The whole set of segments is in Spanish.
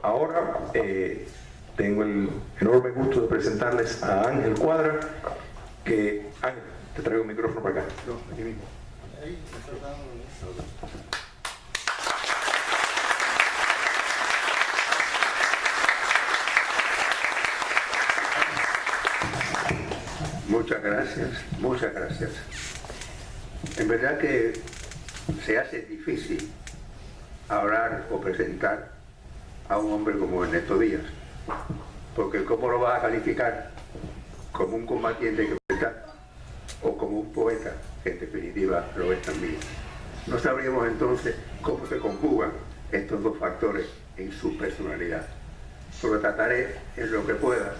Ahora tengo el enorme gusto de presentarles a Ángel Cuadra, que... Ángel, te traigo un micrófono para acá. No, aquí mismo. Muchas gracias, muchas gracias. En verdad que se hace difícil hablar o presentar a un hombre como Ernesto Díaz, porque ¿cómo lo vas a calificar? ¿Como un combatiente que está o como un poeta, que en definitiva lo es también? No sabríamos entonces cómo se conjugan estos dos factores en su personalidad. Pero trataré en lo que pueda,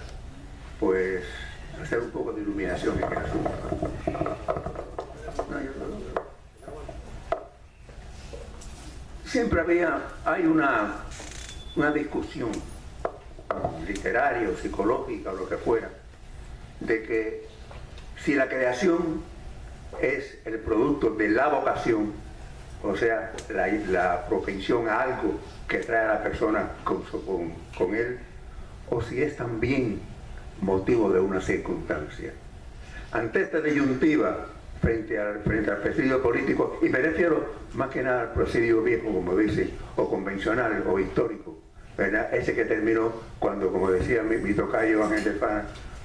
pues, hacer un poco de iluminación en el asunto. Siempre hay una discusión literaria o psicológica o lo que fuera, de que si la creación es el producto de la vocación, o sea, la propensión a algo que trae a la persona con él, o si es también motivo de una circunstancia. Ante esta disyuntiva frente al presidio político, y me refiero más que nada al presidio viejo, como dicen, o convencional o histórico, ¿verdad? Ese que terminó cuando, como decía mi tocayo Ángel de Fana,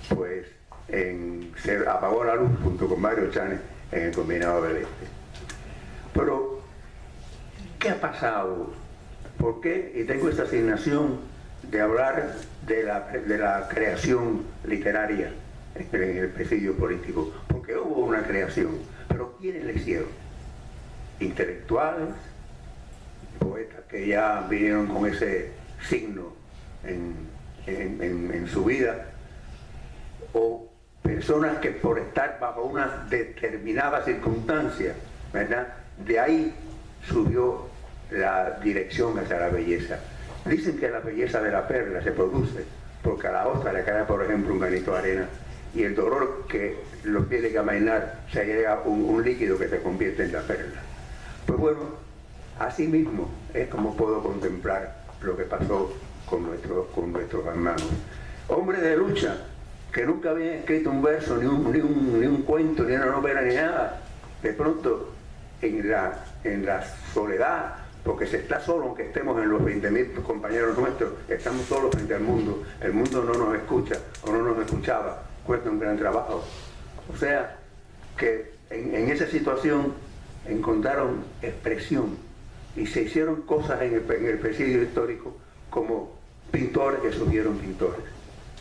pues se apagó la luz junto con Mario Chanes en el Combinado del Este. Pero, ¿qué ha pasado? ¿Por qué? Y tengo esta asignación de hablar de la creación literaria en el presidio político, porque hubo una creación, pero ¿quiénes la hicieron? Intelectuales, poetas que ya vinieron con ese signo en su vida, o personas que por estar bajo una determinada circunstancia, ¿verdad? De ahí subió la dirección hacia la belleza. Dicen que la belleza de la perla se produce porque a la ostra le cae, por ejemplo, un granito de arena, y el dolor que lo tiene que amainar se llega un líquido que se convierte en la perla. Pues bueno, así mismo es como puedo contemplar lo que pasó con nuestros hermanos. Hombres de lucha que nunca habían escrito un verso, ni un cuento, ni una novela, ni nada. De pronto, en la soledad, porque se está solo, aunque estemos en los 20.000 compañeros nuestros, estamos solos frente al mundo. El mundo no nos escucha o no nos escuchaba. Cuesta un gran trabajo. O sea, que en esa situación encontraron expresión y se hicieron cosas en el presidio histórico, como pintores que surgieron pintores.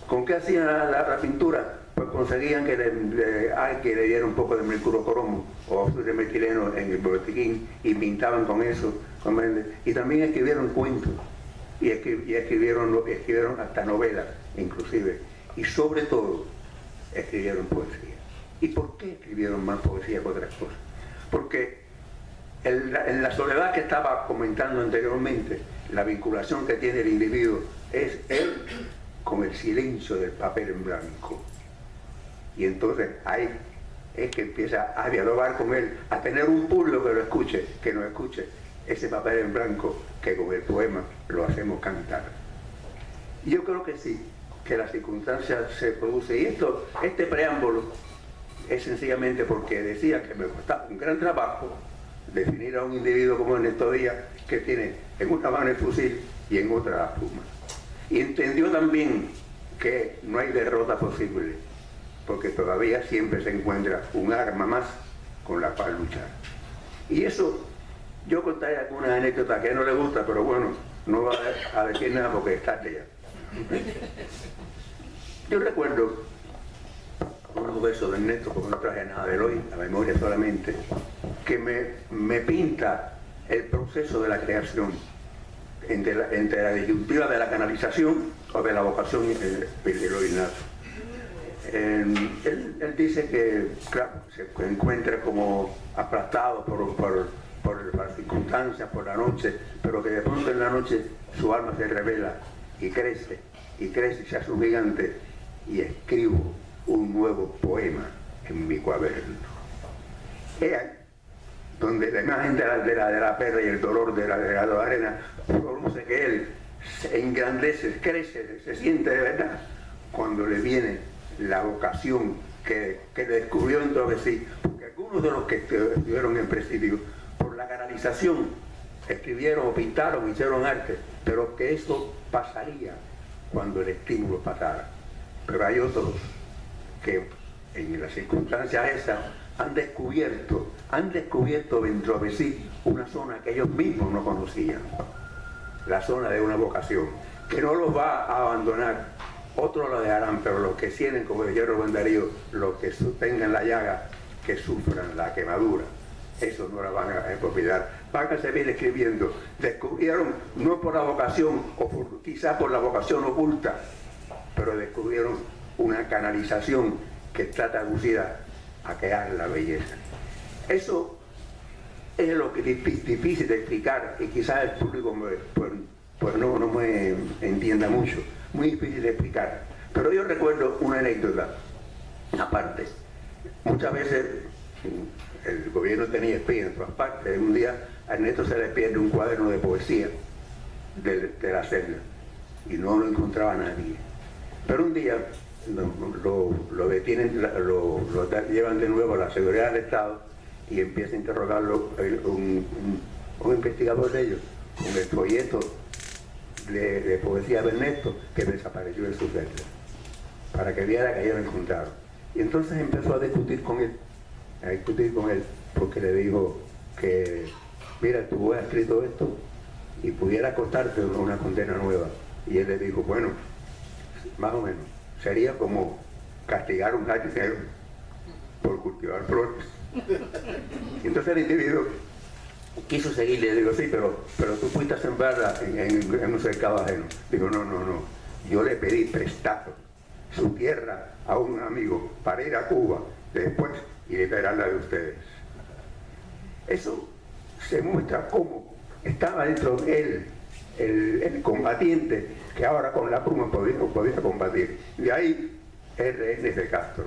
¿Con qué hacían la pintura? Pues conseguían que le diera un poco de mercurio cromo o de metileno en el botiquín y pintaban con eso. Y también escribieron cuentos y escribieron hasta novelas inclusive, y sobre todo escribieron poesía. ¿Y por qué escribieron más poesía que otras cosas? Porque en la soledad que estaba comentando anteriormente, la vinculación que tiene el individuo es él con el silencio del papel en blanco. Y entonces ahí es que empieza a dialogar con él, a tener un pueblo que lo escuche, que nos escuche ese papel en blanco que con el poema lo hacemos cantar. Y yo creo que sí, que la circunstancia se produce. Y este preámbulo es sencillamente porque decía que me costaba un gran trabajo definir a un individuo como Ernesto Díaz, que tiene en una mano el fusil y en otra la pluma. Y entendió también que no hay derrota posible, porque todavía siempre se encuentra un arma más con la cual luchar. Y eso, yo contaré algunas anécdotas que a él no le gusta, pero bueno, no va a decir nada porque es tarde ya. Yo recuerdo unos versos de Ernesto, porque no traje nada de hoy, la memoria solamente, que me pinta el proceso de la creación entre la disyuntiva de la canalización o de la vocación de lo innato. Él dice que, claro, se encuentra como aplastado por las circunstancias, por la noche, pero que de pronto en la noche su alma se revela y crece y se hace un gigante, y escribo un nuevo poema en mi cuaderno. Donde la imagen de la perla y el dolor de la arena produce que él se engrandece, crece, se siente de verdad cuando le viene la vocación que descubrió en Travesí, porque algunos de los que estuvieron en presidio, por la canalización, escribieron o pintaron, hicieron arte, pero que eso pasaría cuando el estímulo pasara. Pero hay otros que en las circunstancias esas han descubierto dentro de sí una zona que ellos mismos no conocían, la zona de una vocación, que no los va a abandonar. Otros lo dejarán, pero los que tienen, como decía Rubén Darío, los que tengan la llaga, que sufran la quemadura, eso no la van a olvidar. Van a seguir escribiendo. Descubrieron, no por la vocación, o quizás por la vocación oculta, pero descubrieron una canalización que está traducida a crear la belleza. Eso es lo que es difícil de explicar, y quizás el público pues no me entienda mucho, muy difícil de explicar. Pero yo recuerdo una anécdota aparte. Muchas veces el gobierno tenía espías en todas partes. Un día a Ernesto se le pierde un cuaderno de poesía de la celda y no lo encontraba nadie. Pero un día lo detienen, lo llevan de nuevo a la seguridad del Estado y empieza a interrogarlo un investigador de ellos con el folleto de poesía de Ernesto que desapareció de su celda, para que viera que ellos lo encontraron. Y entonces empezó a discutir con él, porque le dijo que, mira, tú has escrito esto y pudiera costarte una condena nueva. Y él le dijo, bueno, más o menos, sería como castigar a un jardinero por cultivar flores. Y entonces el individuo quiso seguirle, le digo, sí, pero tú fuiste a sembrarla en un cercado ajeno. Digo, no, yo le pedí prestado su tierra a un amigo para ir a Cuba después y liberarla de ustedes. Eso se muestra cómo estaba dentro de él el combatiente que ahora con la pluma podía combatir. De ahí RN de Castro,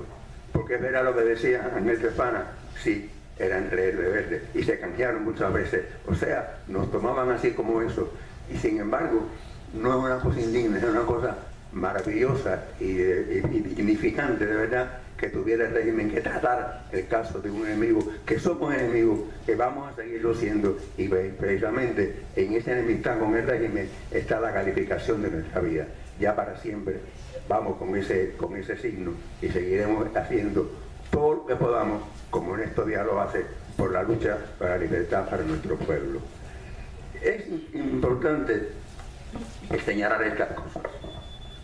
porque era lo que decía Ángel Trefana, sí, eran rebeldes y se canjearon muchas veces, o sea, nos tomaban así como eso, y sin embargo no es una cosa indigna, es una cosa maravillosa y dignificante de verdad que tuviera el régimen que tratar el caso de un enemigo, que somos enemigos, que vamos a seguirlo siendo, y precisamente en esa enemistad con el régimen está la calificación de nuestra vida. Ya para siempre vamos con ese signo y seguiremos haciendo todo lo que podamos, como Néstor Díaz lo hace, por la lucha para la libertad para nuestro pueblo. Es importante señalar estas cosas,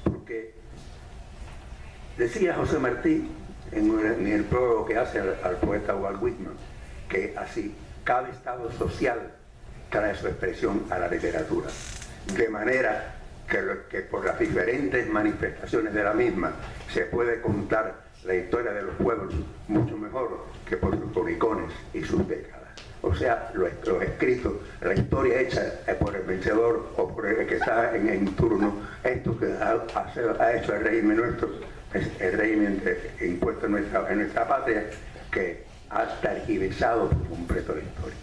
porque decía José Martí en el prólogo que hace al poeta Walt Whitman, que así cada estado social trae su expresión a la literatura, de manera que por las diferentes manifestaciones de la misma se puede contar la historia de los pueblos mucho mejor que por sus cronicones y sus décadas. O sea, los escritos, la historia hecha por el vencedor o por el que está en turno, esto que ha hecho el régimen nuestro, el régimen impuesto en nuestra patria, que ha tergiversado por completo la historia.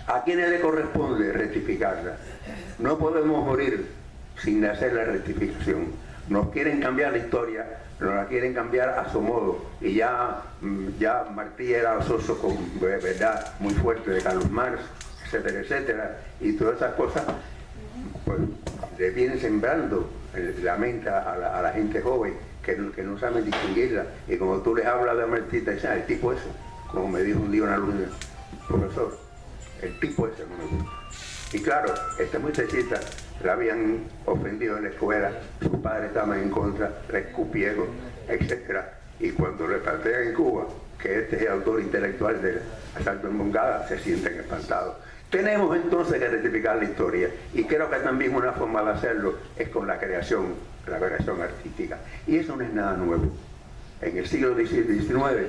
¿A quiénes le corresponde rectificarla? No podemos morir sin hacer la rectificación. Nos quieren cambiar la historia, nos la quieren cambiar a su modo, y ya Martí era socio con verdad muy fuerte de Carlos Marx, etcétera, etcétera, y todas esas cosas pues le vienen sembrando la mente a la gente joven que no saben distinguirla, y como tú les hablas de Martí, te dicen, el tipo ese, como me dijo un día una alumna, profesor, el tipo ese no me gusta. Y claro, esta muchachita la habían ofendido en la escuela, sus padres estaban en contra, la escupieron, etc. Y cuando le plantean en Cuba que este es el autor intelectual del asalto en Moncada, se sienten espantados. Tenemos entonces que rectificar la historia, y creo que también una forma de hacerlo es con la creación artística. Y eso no es nada nuevo. En el siglo XIX,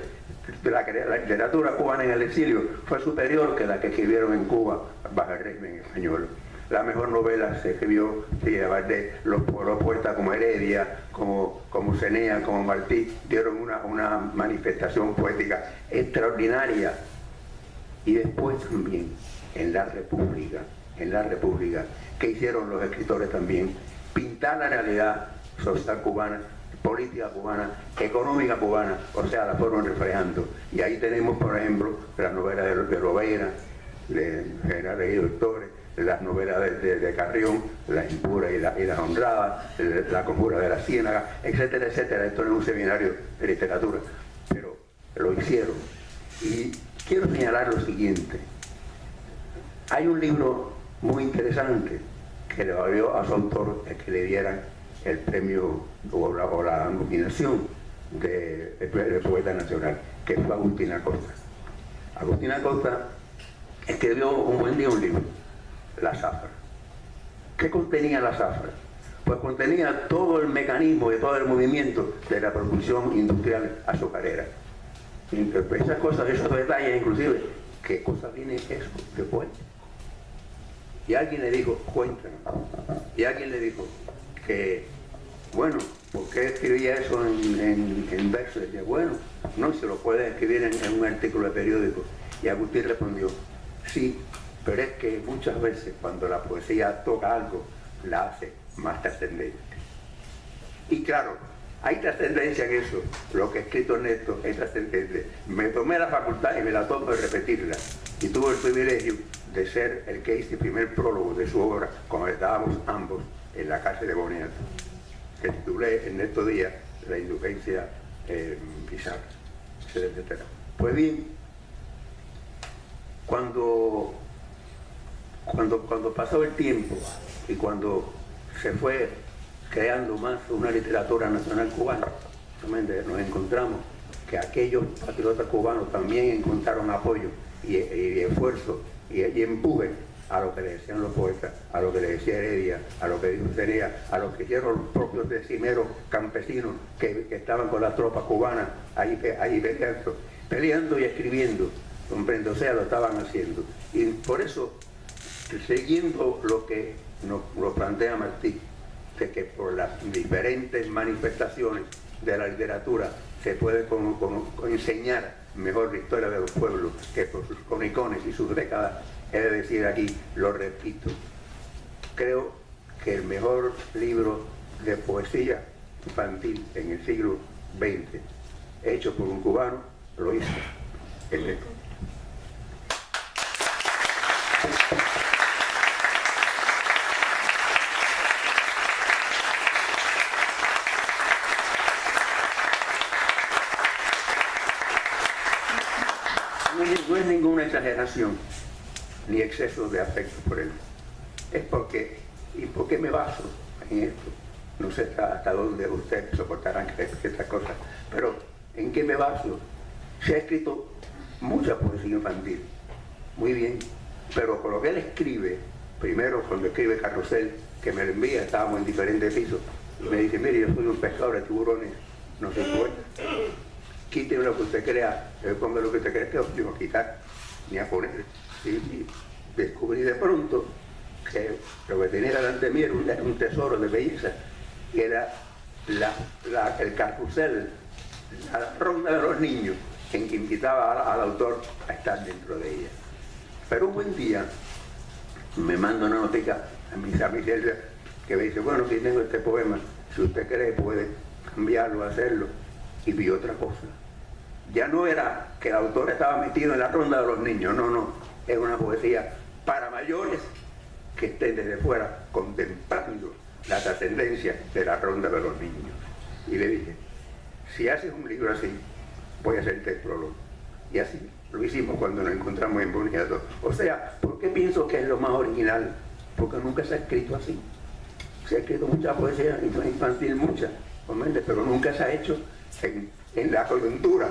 la literatura cubana en el exilio fue superior que la que escribieron en Cuba bajo el régimen español. La mejor novela se escribió de los poetas como Heredia, como Cenea, como Martí, dieron una manifestación poética extraordinaria. Y después también en la República en la República, que hicieron los escritores también, pintar la realidad social cubana, política cubana, económica cubana, o sea, la fueron reflejando. Y ahí tenemos, por ejemplo, las novelas de Lobeira, de General Ejido Torres, las novelas de Carrión, Las impuras y las honradas, La conjura de la ciénaga, etcétera, etcétera. Esto no es un seminario de literatura, pero lo hicieron. Y quiero señalar lo siguiente. Hay un libro muy interesante que le valió a su autor que le dieran el premio o la nominación del poeta nacional, que fue Agustín Acosta. Agustín Acosta escribió un buen día un libro, La zafra. ¿Qué contenía la zafra? Pues contenía todo el mecanismo y todo el movimiento de la producción industrial azucarera. Esas cosas, esos detalles, inclusive, ¿qué cosa viene eso después? Y alguien le dijo, cuéntanos. Y alguien le dijo que, bueno, ¿por qué escribía eso en verso? Y decía, bueno, no, se lo puede escribir en un artículo de periódico. Y Agustín respondió, sí, pero es que muchas veces cuando la poesía toca algo, la hace más trascendente. Y claro, hay trascendencia en eso. Lo que he escrito en esto es trascendente. Me tomé la facultad y me la tomo de repetirla. Y tuve el privilegio de ser el que hice el primer prólogo de su obra cuando estábamos ambos en la cárcel de Boniato, que titulé en estos días La indulgencia bizarra, etc. Pues bien, cuando pasó el tiempo y cuando se fue creando más una literatura nacional cubana, nos encontramos que aquellos patriotas cubanos también encontraron apoyo y esfuerzo y empuje a lo que le decían los poetas, a lo que le decía Heredia, a lo que dijo Cenea, a lo que hicieron los propios decimeros campesinos que estaban con las tropas cubanas ahí peleando y escribiendo, comprendo, o sea, lo estaban haciendo. Y por eso, siguiendo lo que nos plantea Martí, de que por las diferentes manifestaciones de la literatura se puede enseñar mejor la historia de los pueblos que por sus cronicones y sus décadas. He de decir aquí, lo repito, creo que el mejor libro de poesía infantil en el siglo XX, hecho por un cubano, lo hizo el Neto. No es ninguna exageración ni exceso de afecto por él. Es porque, ¿y por qué me baso en esto? No sé hasta dónde ustedes soportarán estas cosas, pero ¿en qué me baso? Se ha escrito mucha poesía infantil, muy bien, pero con lo que él escribe, primero cuando escribe Carrusel, que me lo envía, estábamos en diferentes pisos, y me dice, mire, yo soy un pescador de tiburones, no soy poeta. Quite lo que usted crea, ponga lo que usted crea, que no digo a quitar ni a poner. Y descubrí de pronto que lo que tenía delante de mí era un tesoro de belleza, que era el carrusel, la ronda de los niños, en que invitaba al autor a estar dentro de ella. Pero un buen día me manda una notica a mis amigos que me dice, bueno, aquí tengo este poema, si usted cree puede cambiarlo, hacerlo. Y vi otra cosa. Ya no era que el autor estaba metido en la ronda de los niños, no, es una poesía para mayores que estén desde fuera contemplando la trascendencia de la ronda de los niños. Y le dije, si haces un libro así, voy a hacerte el prólogo. Y así lo hicimos cuando nos encontramos en Boniato. O sea, ¿por qué pienso que es lo más original? Porque nunca se ha escrito así. Se ha escrito mucha poesía infantil, mucha, pero nunca se ha hecho en la coyuntura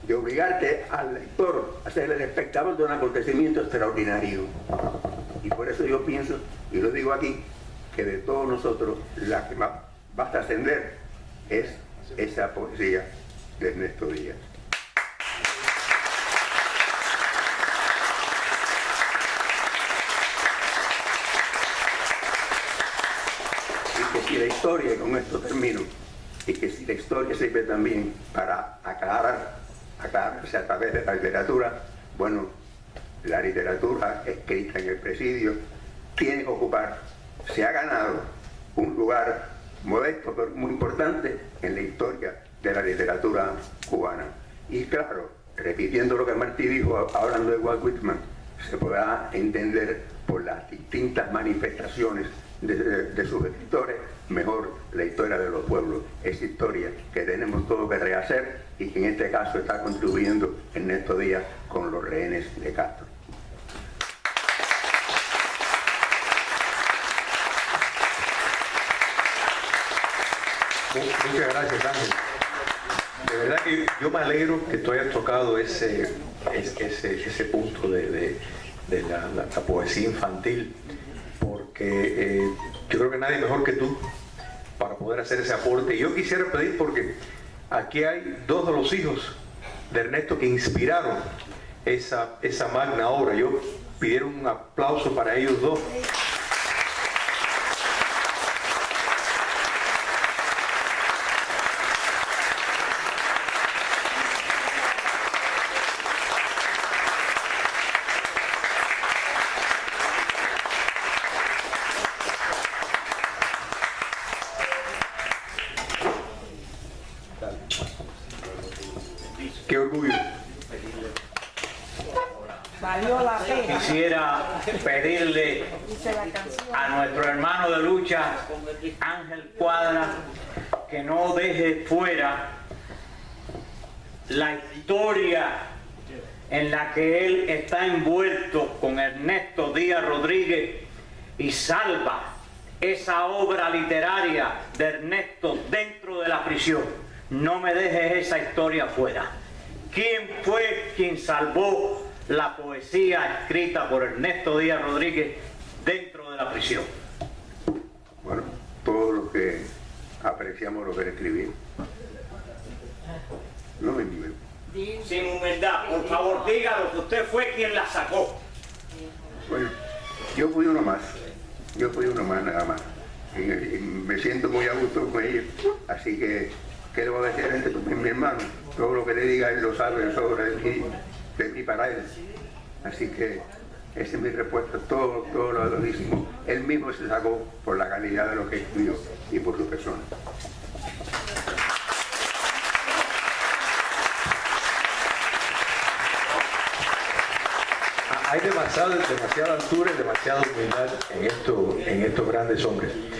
de obligarte al lector a ser el espectador de un acontecimiento extraordinario. Y por eso yo pienso, y lo digo aquí, que de todos nosotros la que más va a trascender es esa poesía de Ernesto Díaz. Y que si la historia, y con esto termino, y que si la historia sirve también para aclararse a través de la literatura, bueno, la literatura escrita en el presidio tiene que ocupar, se ha ganado un lugar modesto pero muy importante en la historia de la literatura cubana. Y claro, repitiendo lo que Martí dijo hablando de Walt Whitman, se podrá entender por las distintas manifestaciones de sus escritores mejor la historia de los pueblos, esa historia que tenemos todo que rehacer y que en este caso está contribuyendo Ernesto Díaz con los rehenes de Castro. Muchas gracias, Ángel. De verdad que yo me alegro que tú hayas tocado ese punto de la poesía infantil, porque yo creo que nadie mejor que tú para poder hacer ese aporte. Y yo quisiera pedir, porque aquí hay dos de los hijos de Ernesto que inspiraron esa magna obra. Yo pidieron un aplauso para ellos dos. Qué orgullo. Valió la pena. Quisiera pedirle Dice la canción. a nuestro hermano de lucha, Ángel Cuadra, que no deje fuera la historia en la que él está envuelto con Ernesto Díaz Rodríguez y salva esa obra literaria de Ernesto dentro de la prisión. No me dejes esa historia fuera. ¿Quién fue quien salvó la poesía escrita por Ernesto Díaz Rodríguez dentro de la prisión? Bueno, todos los que apreciamos lo que él escribía. No me niego. Sin humildad, por favor, dígalo, que usted fue quien la sacó. Bueno, yo fui uno más. Yo fui uno más nada más. Y me siento muy a gusto con ellos. Así que, ¿qué le voy a decir a este? Mi hermano? Todo lo que le diga él lo sabe sobre de mí para él. Así que esa es mi respuesta. Todo lo mismo. Él mismo se sacó por la calidad de lo que escribió y por su persona. Hay demasiada altura y demasiada humildad en estos grandes hombres.